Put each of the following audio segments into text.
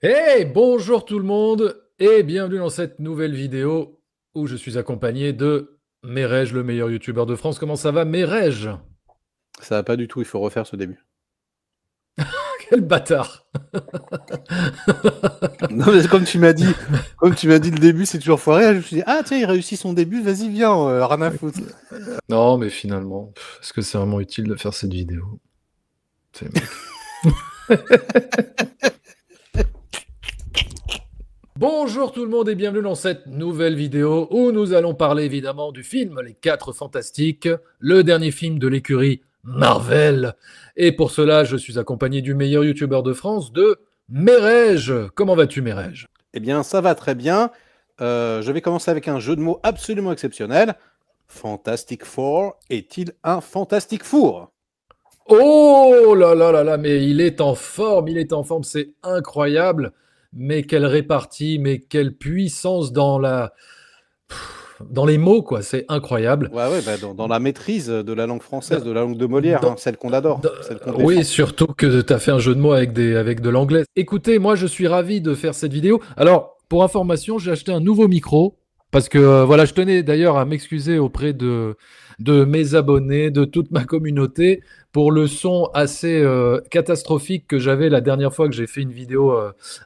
Hey, bonjour tout le monde et bienvenue dans cette nouvelle vidéo où je suis accompagné de Merej, le meilleur youtubeur de France. Comment ça va, Merej? Ça va pas du tout, il faut refaire ce début. Quel bâtard! Non, mais comme tu m'as dit le début, c'est toujours foiré. Je me suis dit, ah tiens, il réussit son début, vas-y, viens, rien à foutre. Non, mais finalement, est-ce que c'est vraiment utile de faire cette vidéo? C'est mec. Bonjour tout le monde et bienvenue dans cette nouvelle vidéo où nous allons parler évidemment du film Les 4 Fantastiques, le dernier film de l'écurie Marvel. Et pour cela, je suis accompagné du meilleur youtubeur de France, de Merej. Comment vas-tu, Merej? Eh bien, ça va très bien. Je vais commencer avec un jeu de mots absolument exceptionnel. Fantastic Four est-il un Fantastic Four? Oh là là là là, mais il est en forme, c'est incroyable. Mais quelle répartie, mais quelle puissance dans les mots, quoi, c'est incroyable. Ouais, ouais, bah, dans la maîtrise de la langue française, Dans- de la langue de Molière, hein, dans- celle qu'on adore, dans- celle qu'on oui, défend. surtout que tu as fait un jeu de mots avec de l'anglais. Écoutez, moi je suis ravi de faire cette vidéo. Alors, pour information, j'ai acheté un nouveau micro parce que voilà, je tenais d'ailleurs à m'excuser auprès de mes abonnés, de toute ma communauté pour le son assez catastrophique que j'avais la dernière fois que j'ai fait une vidéo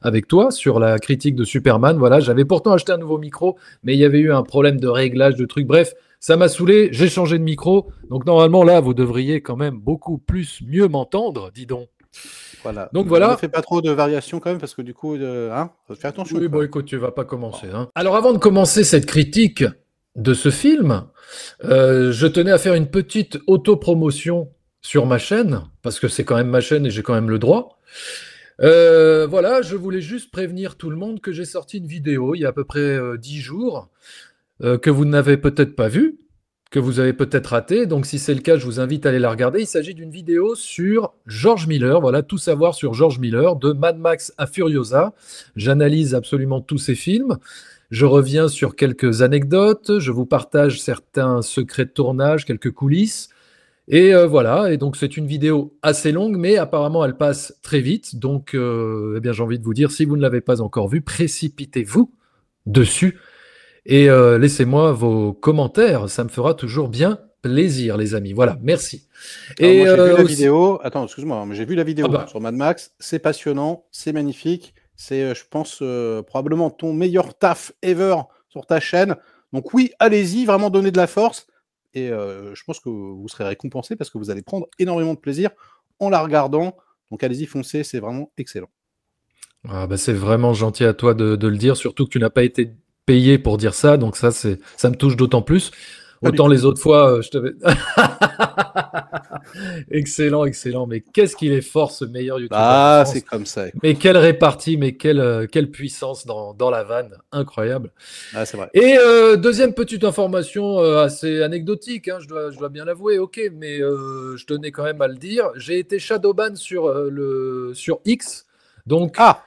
avec toi sur la critique de Superman. Voilà, j'avais pourtant acheté un nouveau micro, mais il y avait eu un problème de réglage, de trucs. Bref, ça m'a saoulé, j'ai changé de micro. Donc normalement, là, vous devriez quand même beaucoup plus mieux m'entendre, dis donc. Voilà. Donc Ne voilà. fais pas trop de variations quand même, parce que du coup, hein, fais attention Oui, quand bon, même. écoute, tu vas pas Bon. commencer, hein. Alors avant de commencer cette critique de ce film, je tenais à faire une petite autopromotion sur ma chaîne, parce que c'est quand même ma chaîne et j'ai quand même le droit. Voilà, je voulais juste prévenir tout le monde que j'ai sorti une vidéo il y a à peu près 10 jours, que vous n'avez peut-être pas vue, que vous avez peut-être raté. Donc si c'est le cas, je vous invite à aller la regarder. Il s'agit d'une vidéo sur George Miller, voilà, tout savoir sur George Miller, de Mad Max à Furiosa. J'analyse absolument tous ses films. Je reviens sur quelques anecdotes, je vous partage certains secrets de tournage, quelques coulisses. Et voilà, et donc c'est une vidéo assez longue, mais apparemment elle passe très vite. Donc eh bien, j'ai envie de vous dire, si vous ne l'avez pas encore vue, précipitez-vous dessus et laissez-moi vos commentaires. Ça me fera toujours bien plaisir, les amis. Voilà, merci. Alors moi Et j'ai vu la aussi... vidéo, attends, excuse-moi, mais j'ai vu la Ah vidéo bah, sur Mad Max, c'est passionnant, c'est magnifique, c'est je pense probablement ton meilleur taf ever sur ta chaîne. Donc oui, allez-y, vraiment donnez de la force et je pense que vous serez récompensé parce que vous allez prendre énormément de plaisir en la regardant. Donc allez-y, foncez, c'est vraiment excellent. ah bah, c'est vraiment gentil à toi de le dire, surtout que tu n'as pas été payé pour dire ça, donc ça me touche d'autant plus. Pas du Autant tout. les autres fois, je t'avais... Excellent, excellent. Mais qu'est-ce qu'il est fort, ce meilleur youtubeur de Ah, c'est France. comme ça, Mais écoute. quelle répartie, mais quelle puissance dans la vanne. Incroyable. Ah, c'est vrai. Et deuxième petite information assez anecdotique, hein, je dois bien l'avouer, ok, mais je tenais quand même à le dire. J'ai été shadowban sur X. Donc, Ah,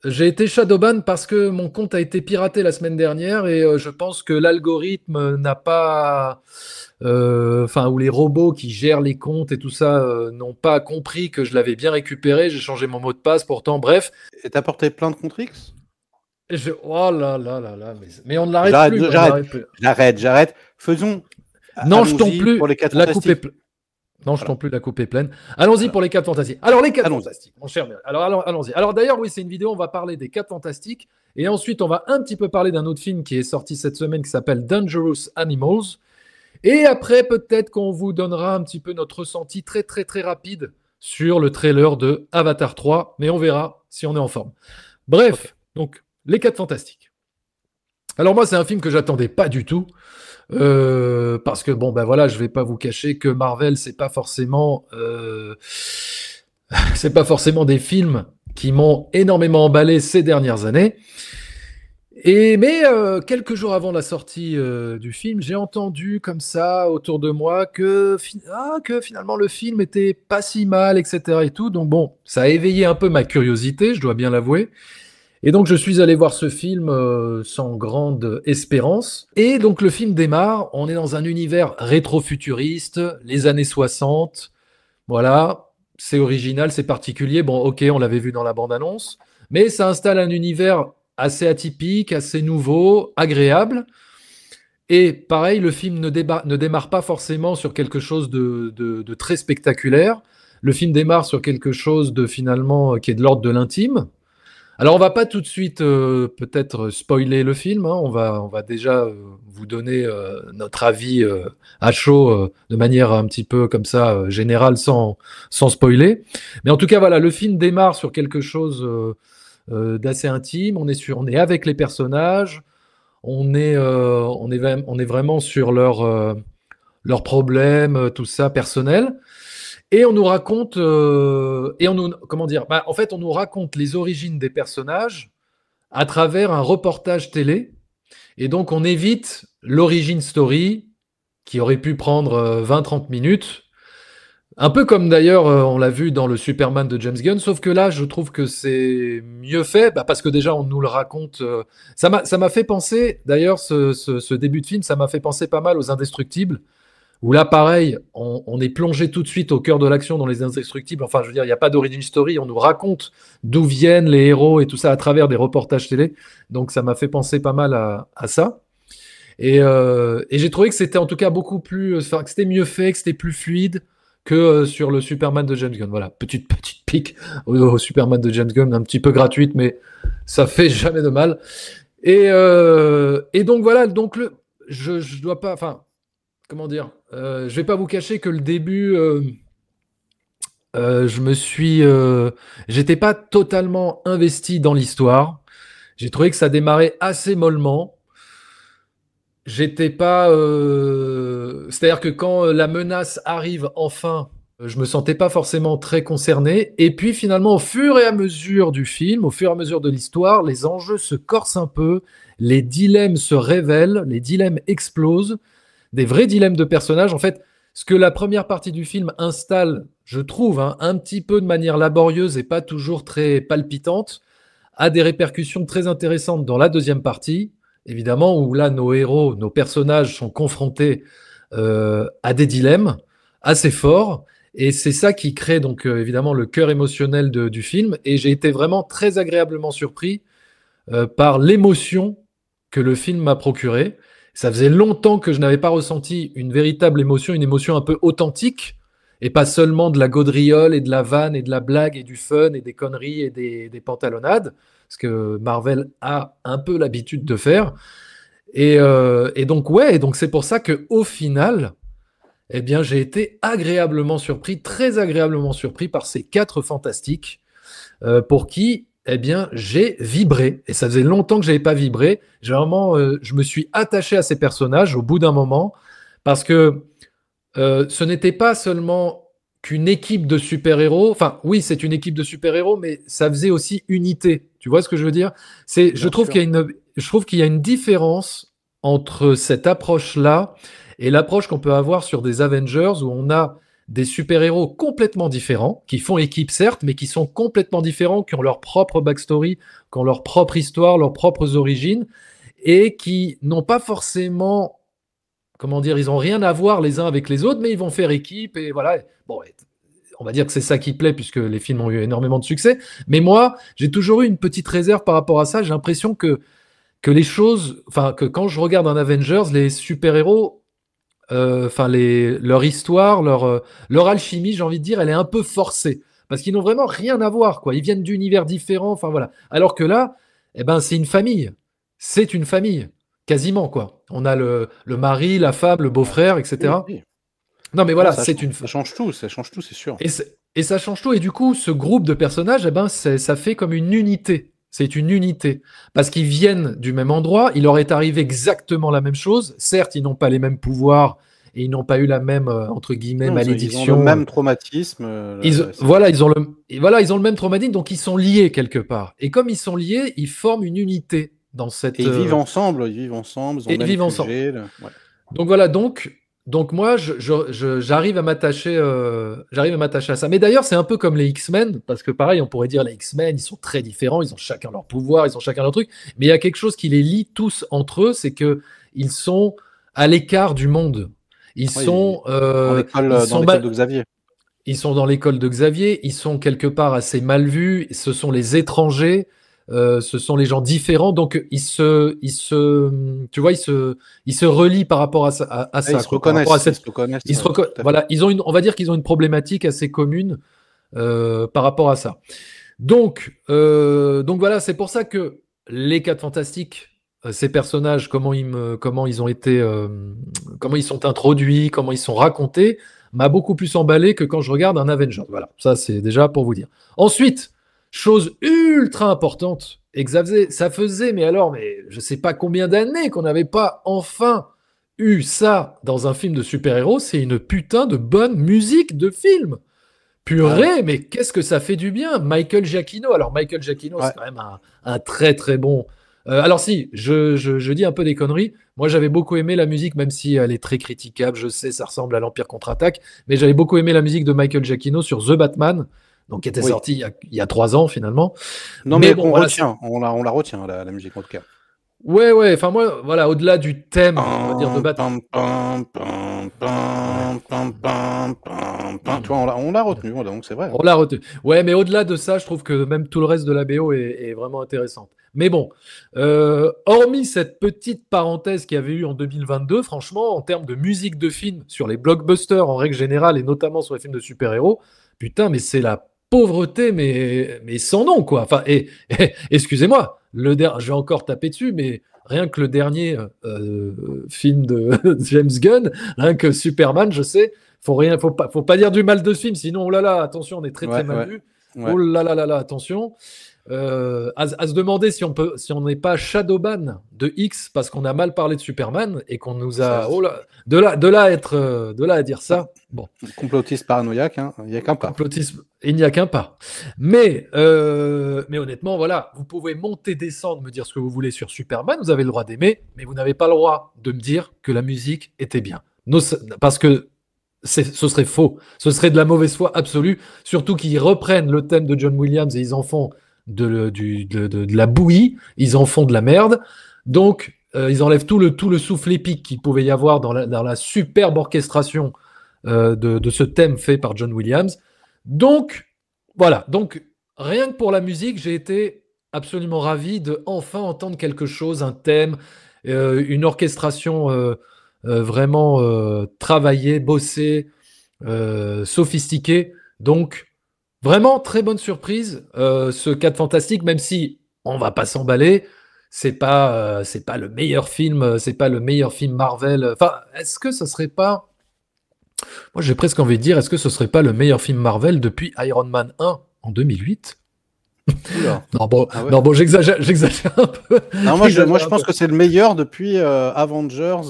j'ai été shadowban parce que mon compte a été piraté la semaine dernière et je pense que l'algorithme n'a pas, enfin, ou les robots qui gèrent les comptes et tout ça n'ont pas compris que je l'avais bien récupéré. J'ai changé mon mot de passe pourtant. Bref, et t'as porté plainte contre X? oh là là là là, mais on ne l'arrête J'arrête, plus, quoi, on ne j'arrête, l'arrête plus. j'arrête. Faisons, Non, je tombe allons-y pour plus. les 4 La coupe est fantastiques. pleine. Non, je Voilà, tombe plus, la coupe est pleine. Allons-y voilà. pour les 4 fantastiques. Alors, les 4 Allons-y. fantastiques, mon cher. Alors, allons-y. Alors, d'ailleurs, oui, c'est une vidéo, on va parler des 4 fantastiques. Et ensuite, on va un petit peu parler d'un autre film qui est sorti cette semaine qui s'appelle Dangerous Animals. Et après, peut-être qu'on vous donnera un petit peu notre ressenti très, très, très rapide sur le trailer de Avatar 3. Mais on verra si on est en forme. Ok. Bref, donc, les 4 fantastiques. Alors, moi, c'est un film que j'attendais pas du tout. Parce que bon ben voilà, je vais pas vous cacher que Marvel c'est pas forcément des films qui m'ont énormément emballé ces dernières années. Et mais quelques jours avant la sortie du film, j'ai entendu comme ça autour de moi que finalement le film était pas si mal, etc. et tout. Donc bon, ça a éveillé un peu ma curiosité, je dois bien l'avouer. Et donc je suis allé voir ce film sans grande espérance. Et donc le film démarre, on est dans un univers rétro-futuriste, les années 60. Voilà, c'est original, c'est particulier. Bon, ok, on l'avait vu dans la bande-annonce. mais ça installe un univers assez atypique, assez nouveau, agréable. Et pareil, le film ne démarre pas forcément sur quelque chose de très spectaculaire. Le film démarre sur quelque chose de finalement qui est de l'ordre de l'intime. Alors on va pas tout de suite peut-être spoiler le film, hein. On va déjà vous donner notre avis à chaud de manière un petit peu comme ça générale sans spoiler. Mais en tout cas voilà, le film démarre sur quelque chose d'assez intime. On est avec les personnages. On est vraiment sur leurs problèmes, tout ça personnel. Et on nous raconte, comment dire, bah, en fait, on nous raconte les origines des personnages à travers un reportage télé. Et donc, on évite l'origin story qui aurait pu prendre 20-30 minutes. Un peu comme d'ailleurs, on l'a vu dans le Superman de James Gunn, sauf que là, je trouve que c'est mieux fait, bah, parce que déjà, on nous le raconte. Ça m'a fait penser, d'ailleurs, ce début de film, ça m'a fait penser pas mal aux Indestructibles, où là, pareil, on est plongé tout de suite au cœur de l'action dans les Indestructibles. Enfin, je veux dire, il n'y a pas d'origin story, on nous raconte d'où viennent les héros et tout ça à travers des reportages télé. Donc, ça m'a fait penser pas mal à ça. Et j'ai trouvé que c'était en tout cas beaucoup plus, que c'était mieux fait, que c'était plus fluide que sur le Superman de James Gunn. Voilà, petite pique au Superman de James Gunn, un petit peu gratuite, mais ça fait jamais de mal. Et donc voilà, donc je dois pas, enfin, comment dire, je vais pas vous cacher que le début, j'étais pas totalement investi dans l'histoire. J'ai trouvé que ça démarrait assez mollement. J'étais pas. C'est-à-dire que quand la menace arrive enfin, je me sentais pas forcément très concerné. Et puis finalement, au fur et à mesure du film, au fur et à mesure de l'histoire, les enjeux se corsent un peu, les dilemmes se révèlent, les dilemmes explosent, des vrais dilemmes de personnages. En fait, ce que la première partie du film installe, je trouve, hein, un petit peu de manière laborieuse et pas toujours très palpitante, a des répercussions très intéressantes dans la deuxième partie, évidemment, où là, nos héros, nos personnages sont confrontés à des dilemmes assez forts. Et c'est ça qui crée donc évidemment le cœur émotionnel du film. Et j'ai été vraiment très agréablement surpris par l'émotion que le film m'a procurée. Ça faisait longtemps que je n'avais pas ressenti une véritable émotion, une émotion un peu authentique, et pas seulement de la gaudriole et de la vanne et de la blague et du fun et des conneries et des pantalonnades, ce que Marvel a un peu l'habitude de faire. Et donc ouais, et donc c'est pour ça que au final, eh bien j'ai été agréablement surpris, très agréablement surpris par ces quatre fantastiques pour qui eh bien j'ai vibré. Et ça faisait longtemps que j'avais pas vibré. Vraiment, je me suis attaché à ces personnages au bout d'un moment parce que ce n'était pas seulement qu'une équipe de super-héros. Enfin, oui, c'est une équipe de super-héros, mais ça faisait aussi unité. Tu vois ce que je veux dire? Je trouve qu'il y a une différence entre cette approche-là et l'approche qu'on peut avoir sur des Avengers où on a des super-héros complètement différents, qui font équipe certes, mais qui sont complètement différents, qui ont leur propre backstory, qui ont leur propre histoire, leurs propres origines, et qui n'ont pas forcément, comment dire, ils n'ont rien à voir les uns avec les autres, mais ils vont faire équipe, et voilà. Bon, on va dire que c'est ça qui plaît, puisque les films ont eu énormément de succès. Mais moi, j'ai toujours eu une petite réserve par rapport à ça. J'ai l'impression que les choses, enfin, que quand je regarde un Avengers, les super-héros, enfin, leur histoire, leur alchimie, j'ai envie de dire, elle est un peu forcée. Parce qu'ils n'ont vraiment rien à voir, quoi. Ils viennent d'univers différents, enfin voilà. Alors que là, eh ben, c'est une famille. C'est une famille, quasiment, quoi. On a le mari, la femme, le beau-frère, Oui, etc. oui. Non, mais Non, voilà, ça c'est une. ça change tout, ça change tout, c'est sûr. Et ça change tout. Et du coup, ce groupe de personnages, eh ben, ça fait comme une unité. C'est une unité. Parce qu'ils viennent du même endroit, il leur est arrivé exactement la même chose. Certes, ils n'ont pas les mêmes pouvoirs et ils n'ont pas eu la même, entre guillemets, Non, ils ont le malédiction. même traumatisme, Voilà, ils ont le même traumatisme, donc ils sont liés quelque part. Et comme ils sont liés, ils forment une unité dans cette. et ils vivent ensemble, ils ont Et le ils même vivent ensemble. QG, ouais. Donc voilà, donc moi, j'arrive à m'attacher à ça. Mais d'ailleurs, c'est un peu comme les X-Men, parce que pareil, on pourrait dire les X-Men, ils sont très différents, ils ont chacun leur pouvoir, ils ont chacun leur truc. Mais il y a quelque chose qui les lie tous entre eux, c'est que ils sont à l'écart du monde. Ils Oui, sont, dans ils l'école sont dans l'école de Xavier. ils sont dans l'école de Xavier, ils sont quelque part assez mal vus, ce sont les étrangers, ce sont les gens différents, donc tu vois, ils se relient par rapport à ça, Ils ça, se quoi, par rapport à reconnaissent, ils cette, se reconnaissent, ils se tout à fait. voilà, on va dire qu'ils ont on va dire qu'ils ont une problématique assez commune par rapport à ça. Donc voilà, c'est pour ça que les Quatre Fantastiques, ces personnages, comment ils ont été, comment ils sont introduits, comment ils sont racontés, m'a beaucoup plus emballé que quand je regarde un Avengers. Voilà, ça c'est déjà pour vous dire. Ensuite, chose ultra importante, et que ça faisait, mais je sais pas combien d'années qu'on n'avait pas enfin eu ça dans un film de super-héros, c'est une putain de bonne musique de film. Ah ouais. Purée, mais qu'est-ce que ça fait du bien, Michael Giacchino. Alors Michael Giacchino, Ouais. c'est quand même un très très bon. Alors si, je dis un peu des conneries. Moi, j'avais beaucoup aimé la musique, même si elle est très critiquable. Je sais, ça ressemble à l'Empire contre-attaque, mais j'avais beaucoup aimé la musique de Michael Giacchino sur The Batman, donc qui était Oui. sorti il y a 3 ans finalement. Non, Mais mais bon, qu'on voilà, c'est retient, on la retient, la musique en tout cas. ouais ouais. Enfin moi, voilà, au-delà du thème, on va dire de Pam, Batman. pam, pam, pam, Ouais. pam, pam, pam, pam, pam. Tu vois, on l'a retenu, donc c'est vrai, hein. On l'a retenu. Ouais, mais au-delà de ça, je trouve que même tout le reste de la BO est vraiment intéressante. Mais bon, hormis cette petite parenthèse qu'il y avait eu en 2022, franchement, en termes de musique de film sur les blockbusters en règle générale et notamment sur les films de super-héros, putain, mais c'est la pauvreté, mais sans nom, quoi. Enfin, excusez-moi, je vais encore taper dessus, mais rien que le dernier film de James Gunn, rien que Superman, je sais, faut pas dire du mal de ce film, sinon, oh là là, attention, on est très très Ouais, mal ouais, vu. ouais. Oh là là là là, attention. À se demander si on n'est pas Shadowban de X parce qu'on a mal parlé de Superman et qu'on nous Ça, a, oh là, de là à dire ah, ça. Bon, complotiste paranoïaque, hein, il n'y a qu'un pas. complotisme, il n'y a qu'un pas. Mais honnêtement, voilà, vous pouvez monter, descendre, me dire ce que vous voulez sur Superman, vous avez le droit d'aimer, mais vous n'avez pas le droit de me dire que la musique était bien. Parce que ce serait faux. Ce serait de la mauvaise foi absolue. Surtout qu'ils reprennent le thème de John Williams et ils en font de la bouillie, ils en font de la merde. Donc, ils enlèvent tout le souffle épique qu'il pouvait y avoir dans la superbe orchestration de ce thème fait par John Williams. Donc, voilà. Donc, rien que pour la musique, j'ai été absolument ravi de enfin entendre quelque chose, un thème, une orchestration vraiment travaillée, bossée, sophistiquée. Donc, vraiment très bonne surprise, ce 4 fantastique, même si on va pas s'emballer. C'est pas le meilleur film, c'est pas le meilleur film Marvel. Enfin, est-ce que ce serait pas, moi j'ai presque envie de dire, est-ce que ce serait pas le meilleur film Marvel depuis Iron Man 1 en 2008? Oula. Ah ouais. Non, bon, j'exagère un peu, Non, moi, j'exagère je un pense peu. que c'est le meilleur depuis Avengers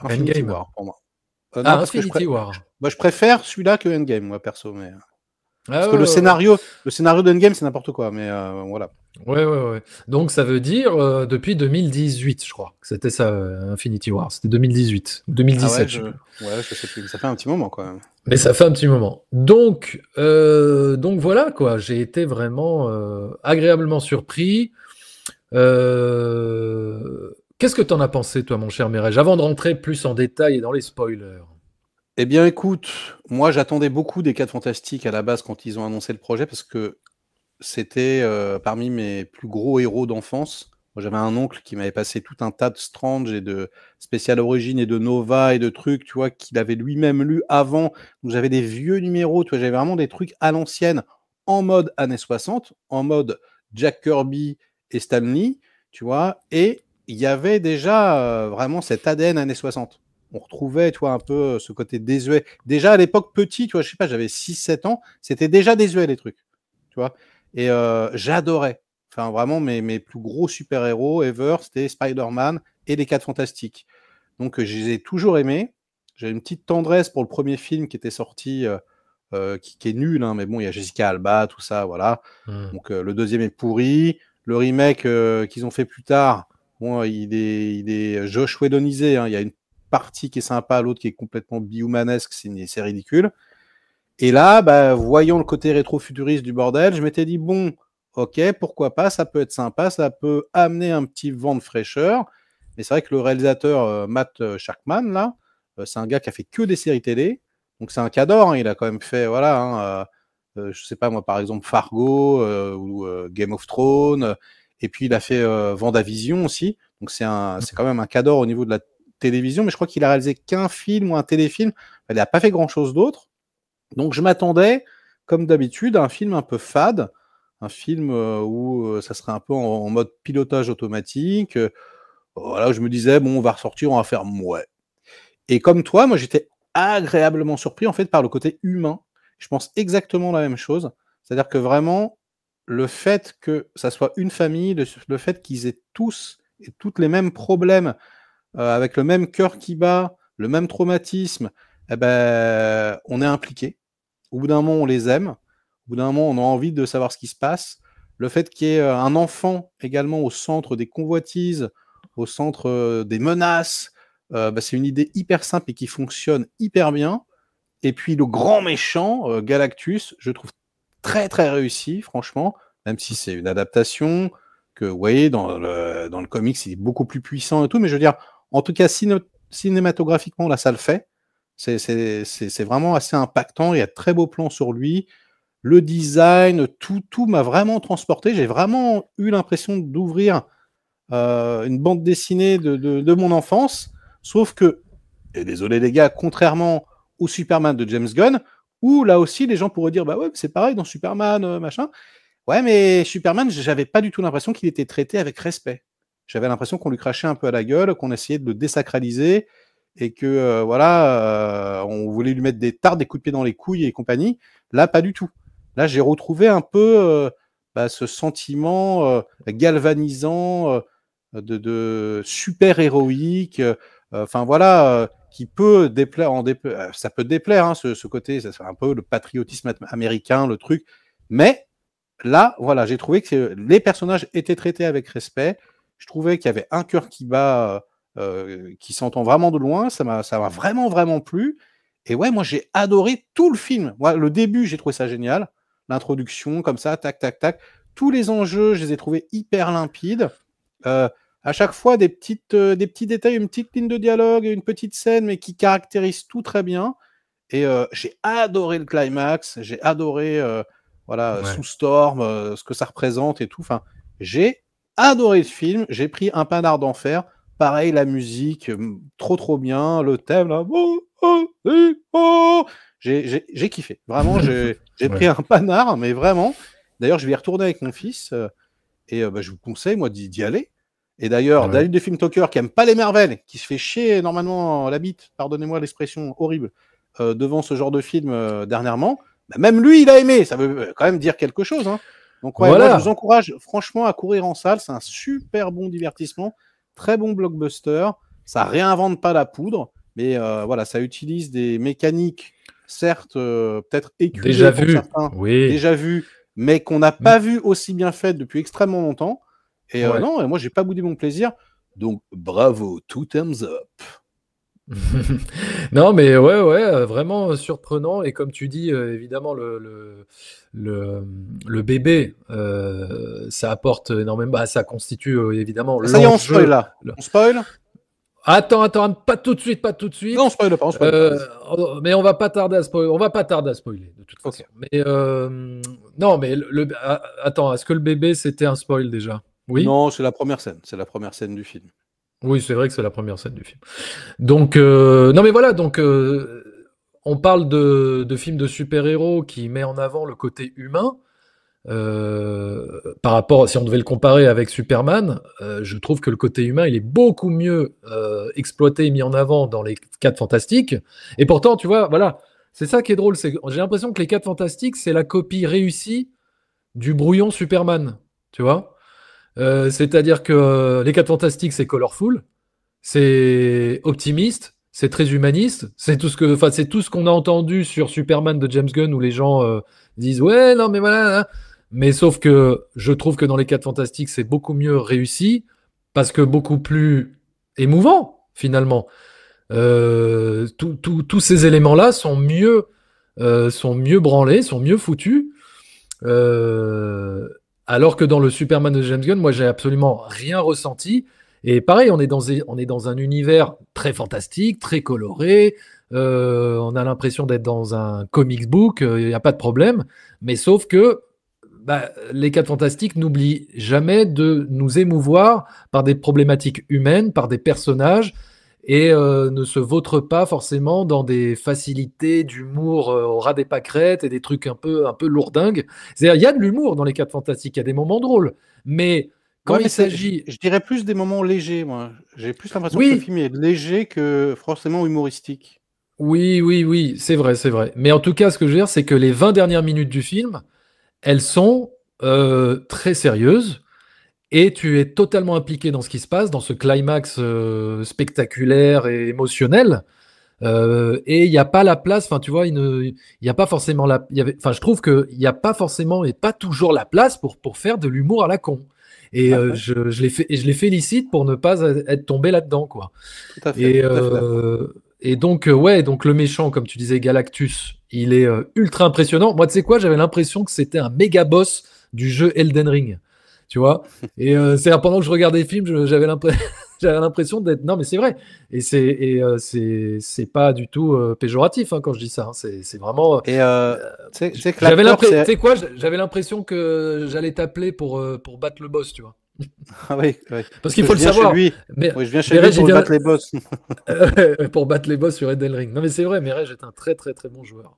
Infinity Endgame. War pour moi. Non, Ah, parce que Infinity War. moi, je préfère celui-là que Endgame, moi, perso. Mais... Parce Ah que ouais, ouais, ouais. le scénario d'Endgame, c'est n'importe quoi. Mais voilà. Ouais, ouais, ouais. Donc ça veut dire depuis 2018, je crois, que c'était ça, Infinity War. C'était 2018 ou Ah ouais, 2017, je sais plus. ouais, je sais plus. Ça fait un petit moment, quand même. Mais ça fait un petit moment. Donc voilà, quoi. J'ai été vraiment agréablement surpris. Qu'est-ce que t'en as pensé, toi, mon cher Mireille, avant de rentrer plus en détail et dans les spoilers? Eh bien, écoute, moi, j'attendais beaucoup des 4 Fantastiques à la base quand ils ont annoncé le projet parce que c'était parmi mes plus gros héros d'enfance. Moi, j'avais un oncle qui m'avait passé tout un tas de Strange et de Spécial Origin et de Nova et de trucs, tu vois, qu'il avait lui-même lu avant. Donc, j'avais des vieux numéros, tu vois, j'avais vraiment des trucs à l'ancienne en mode années 60, en mode Jack Kirby et Stan Lee, tu vois, et il y avait déjà vraiment cet ADN années 60. On retrouvait, tu vois, un peu ce côté désuet. Déjà à l'époque petit, tu vois, je sais pas, j'avais 6-7 ans, c'était déjà désuet les trucs, tu vois. Et j'adorais. Enfin, vraiment, mes plus gros super-héros ever, c'était Spider-Man et les 4 Fantastiques. Donc, je les ai toujours aimés. J'ai une petite tendresse pour le premier film qui était sorti, qui est nul, hein, mais bon, il y a Jessica Alba, tout ça, voilà. Hmm. Donc, le deuxième est pourri. Le remake qu'ils ont fait plus tard, bon, il est Josh Whedonisé, hein. Il y a une partie qui est sympa, l'autre qui est complètement biomanesque, c'est ridicule. Et là, bah, voyant le côté rétro-futuriste du bordel, je m'étais dit, bon, ok, pourquoi pas, ça peut être sympa, ça peut amener un petit vent de fraîcheur. Mais c'est vrai que le réalisateur Matt Shakman, là, c'est un gars qui a fait que des séries télé. Donc c'est un cadre, hein, il a quand même fait, voilà, hein, je sais pas moi, par exemple Fargo ou Game of Thrones, et puis il a fait Vendavision aussi. Donc c'est quand même un cadre au niveau de la télévision, mais je crois qu'il a réalisé qu'un film ou un téléfilm. Il n'a pas fait grand-chose d'autre. Donc je m'attendais, comme d'habitude, à un film un peu fade, un film où ça serait un peu en mode pilotage automatique. Voilà, je me disais, bon, on va ressortir, on va faire mouais. Et comme toi, moi j'étais agréablement surpris en fait par le côté humain. Je pense exactement la même chose. C'est-à-dire que vraiment, le fait que ça soit une famille, le fait qu'ils aient tous et toutes les mêmes problèmes, avec le même cœur qui bat, le même traumatisme, eh ben, on est impliqué. Au bout d'un moment, on les aime. Au bout d'un moment, on a envie de savoir ce qui se passe. Le fait qu'il y ait un enfant également au centre des convoitises, au centre des menaces, bah, c'est une idée hyper simple et qui fonctionne hyper bien. Et puis le grand méchant, Galactus, je trouve très très réussi, franchement, même si c'est une adaptation, que vous voyez, dans le comics, il est beaucoup plus puissant et tout, mais je veux dire, en tout cas, cinématographiquement, là, ça le fait. C'est vraiment assez impactant, il y a de très beaux plans sur lui. Le design, tout m'a vraiment transporté. J'ai vraiment eu l'impression d'ouvrir une bande dessinée de mon enfance, sauf que, et désolé les gars, contrairement au Superman de James Gunn, où là aussi les gens pourraient dire bah ouais, c'est pareil dans Superman, machin. Ouais, mais Superman, j'avais pas du tout l'impression qu'il était traité avec respect. J'avais l'impression qu'on lui crachait un peu à la gueule, qu'on essayait de le désacraliser et que voilà, on voulait lui mettre des tartes, des coups de pied dans les couilles et compagnie. Là, pas du tout. Là, j'ai retrouvé un peu ce sentiment galvanisant de super héroïque. Enfin voilà, qui peut déplaire, ça peut déplaire, hein, ce côté, c'est un peu le patriotisme américain, le truc. Mais là, voilà, j'ai trouvé que les personnages étaient traités avec respect. Je trouvais qu'il y avait un cœur qui bat, qui s'entend vraiment de loin. Ça m'a vraiment, vraiment plu. Et ouais, moi, j'ai adoré tout le film. Ouais, le début, j'ai trouvé ça génial. L'introduction, comme ça, tac, tac, tac. Tous les enjeux, je les ai trouvés hyper limpides. À chaque fois, des petits détails, une petite ligne de dialogue, une petite scène, mais qui caractérise tout très bien. Et j'ai adoré le climax. J'ai adoré voilà, Sue Storm, ce que ça représente et tout. Enfin, j'ai adoré le film. J'ai pris un panard d'enfer. Pareil, la musique, trop trop bien. Le thème, là. J'ai kiffé. Vraiment, j'ai pris un panard, mais vraiment. D'ailleurs, je vais y retourner avec mon fils. Et je vous conseille, moi, d'y aller. Et d'ailleurs, David de Film Talker, qui aime pas les Marvel, qui se fait chier normalement la bite, pardonnez-moi l'expression horrible, devant ce genre de film dernièrement, bah, même lui, il a aimé. Ça veut quand même dire quelque chose. Hein. Donc, ouais, voilà. Moi, je vous encourage franchement à courir en salle. C'est un super bon divertissement, très bon blockbuster. Ça réinvente pas la poudre, mais voilà, ça utilise des mécaniques, certes, peut-être éculées déjà pour certains, déjà vues, mais qu'on n'a pas vu aussi bien faites depuis extrêmement longtemps. Et non, moi, j'ai pas boudé mon plaisir. Donc, bravo, two thumbs up. Non, mais ouais, vraiment surprenant. Et comme tu dis, évidemment, le bébé, ça apporte énormément. Bah, ça constitue évidemment l'enjeu. Ça y est, on spoil là. On spoil. Attends, pas tout de suite. Non, on spoil pas. Mais on va pas tarder à spoiler. On va pas tarder à spoiler de toute façon. Mais non, mais attends, est-ce que le bébé c'était un spoil déjà? Oui. Non, c'est la première scène. C'est la première scène du film. Oui, c'est vrai que c'est la première scène du film. Donc, non mais voilà, donc on parle de films de super-héros qui met en avant le côté humain. Par rapport, si on devait le comparer avec Superman, je trouve que le côté humain, il est beaucoup mieux exploité et mis en avant dans les 4 Fantastiques. Et pourtant, tu vois, voilà, c'est ça qui est drôle. J'ai l'impression que les 4 Fantastiques, c'est la copie réussie du brouillon Superman, tu vois. C'est-à-dire que les 4 Fantastiques, c'est colorful, c'est optimiste, c'est très humaniste, c'est tout ce qu'on a entendu sur Superman de James Gunn où les gens disent ouais, non, mais voilà. Hein. Mais sauf que je trouve que dans les 4 Fantastiques, c'est beaucoup mieux réussi parce que beaucoup plus émouvant finalement. Tous ces éléments-là sont mieux branlés, sont mieux foutus. Alors que dans le Superman de James Gunn, moi, j'ai absolument rien ressenti. Et pareil, on est dans un univers très fantastique, très coloré, On a l'impression d'être dans un comics book, il n'y a pas de problème. Mais sauf que les 4 Fantastiques n'oublient jamais de nous émouvoir par des problématiques humaines, par des personnages, et ne se vautrent pas forcément dans des facilités d'humour au ras des pâquerettes et des trucs un peu lourdingues. C'est-à-dire, il y a de l'humour dans les 4 Fantastiques, il y a des moments drôles, mais quand Ouais, mais il s'agit... je dirais plus des moments légers, moi. J'ai plus l'impression que ce Oui, film est léger que forcément humoristique. oui, oui, oui, c'est vrai, c'est vrai. Mais en tout cas, ce que je veux dire, c'est que les 20 dernières minutes du film, elles sont très sérieuses. Et tu es totalement impliqué dans ce qui se passe, dans ce climax spectaculaire et émotionnel. Et il n'y a pas la place, enfin tu vois, il y a pas forcément la, enfin je trouve qu'il n'y a pas forcément et pas toujours la place pour faire de l'humour à la con. Et Ouais, ouais, je les félicite pour ne pas être tombé là-dedans, quoi. Et, tout à fait d'accord. donc ouais, donc le méchant, comme tu disais, Galactus, il est ultra impressionnant. Moi, tu sais quoi, j'avais l'impression que c'était un méga boss du jeu Elden Ring, tu vois. Et c'est pendant que je regardais le film, j'avais l'impression, j'avais l'impression d'être. Non, mais c'est vrai. Et c'est pas du tout péjoratif hein, quand je dis ça. Hein. C'est vraiment. Et tu sais que J'avais l'acteur, l'impression, tu c'est. sais quoi, j'avais l'impression que j'allais t'appeler pour battre le boss, tu vois. Ah oui, oui. Parce Parce qu'il que faut je le viens chez savoir. lui. Mais, Oui, je viens chez lui Reg, il pour le vient, battre les boss. pour battre les boss sur Elden Ring. Non, mais c'est vrai, Reg est un très très très bon joueur.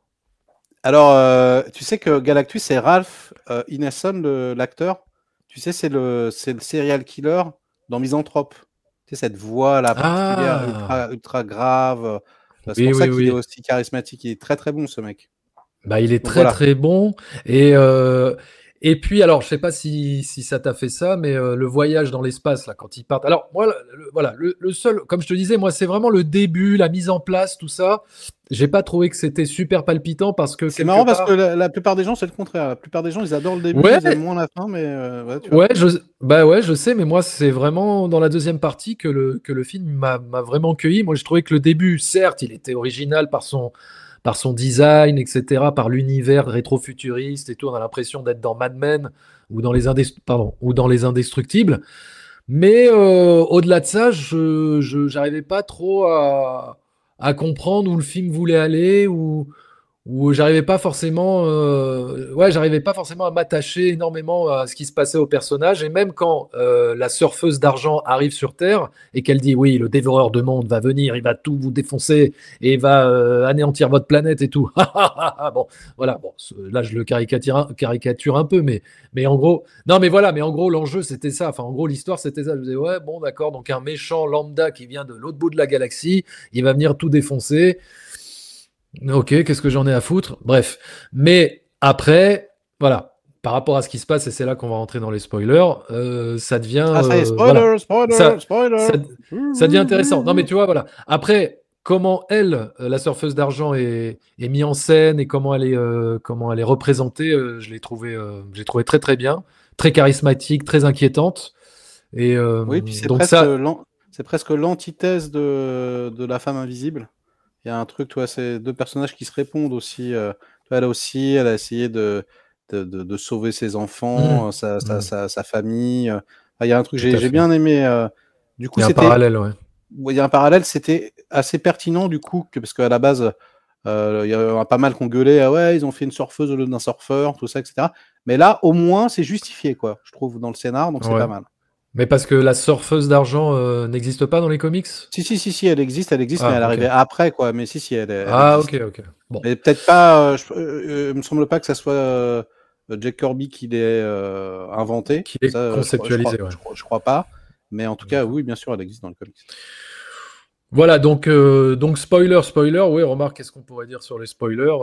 Alors, tu sais que Galactus, c'est Ralph Ineson, l'acteur. Tu sais, c'est le serial killer dans Misanthrope. Tu sais, cette voix là particulière, Ah, ultra grave. C'est oui, pour ça oui, qu'il est oui. aussi charismatique. Il est très très bon, ce mec. Bah, il est Donc très voilà. très bon. Et puis, alors, je sais pas si ça t'a fait ça, mais le voyage dans l'espace, là, quand ils partent. Alors, moi, voilà, le seul, comme je te disais, moi, c'est vraiment le début, la mise en place, tout ça. J'ai pas trouvé que c'était super palpitant parce que C'est quelque marrant parce que part. la plupart des gens, c'est le contraire. La plupart des gens, ils adorent le début, Ouais, ils aiment moins la fin, mais ouais, tu vois. ouais, bah ouais, je sais, mais moi, c'est vraiment dans la deuxième partie que le film m'a vraiment cueilli. Moi, je trouvais que le début, certes, il était original par son design, etc., par l'univers rétro-futuriste et tout. On a l'impression d'être dans Mad Men ou dans Les Indestructibles. Mais au-delà de ça, j'arrivais pas trop à comprendre où le film voulait aller, où j'arrivais pas forcément à m'attacher énormément à ce qui se passait au personnage. Et même quand la surfeuse d'argent arrive sur Terre et qu'elle dit oui, le dévoreur de monde va venir, il va tout vous défoncer et il va anéantir votre planète et tout. Bon, voilà. Bon, là je le caricature un peu, mais en gros, non, mais voilà, mais en gros l'enjeu c'était ça. Enfin, en gros l'histoire c'était ça. Je me disais ouais, bon, d'accord. Donc un méchant lambda qui vient de l'autre bout de la galaxie, il va venir tout défoncer. Ok, qu'est-ce que j'en ai à foutre? Bref. Mais après, voilà, par rapport à ce qui se passe, et c'est là qu'on va rentrer dans les spoilers, ça devient, Ah, ça y est, voilà, spoiler, spoiler, ça, spoiler. ça, ça devient intéressant. Non, mais tu vois, voilà. Après, comment elle, la surfeuse d'argent, est mise en scène et comment elle est représentée, j'ai trouvé très très bien, très charismatique, très inquiétante. Et Oui, puis donc ça, c'est presque l'antithèse de la femme invisible. Il y a un truc, toi, c'est deux personnages qui se répondent aussi. Toi, elle aussi, elle a essayé de sauver ses enfants, hum, hum, sa famille. Il y a un truc, tout à j'ai fait. bien aimé. Du Il coup, y a un c'était, parallèle, ouais. il y a un parallèle, c'était assez pertinent, du coup, parce qu'à la base, il y a pas mal qu'on gueulait, ah ouais, ils ont fait une surfeuse au lieu d'un surfeur, tout ça, etc. Mais là, au moins, c'est justifié, quoi, je trouve, dans le scénar, donc c'est pas Ouais. mal. Mais parce que la surfeuse d'argent n'existe pas dans les comics? Si, elle existe, mais Ah, elle ok. arrivait après, quoi. Mais si, elle Ah, ok, existe. ok. Bon. Mais peut-être pas. Il me semble pas que ça soit Jack Kirby qui l'ait inventé. Qui Ça, est conceptualisé, ouais. je crois pas. Mais en tout cas, D'accord. oui, bien sûr, elle existe dans le comics. Voilà, donc spoiler, oui, remarque, qu'est-ce qu'on pourrait dire sur les spoilers?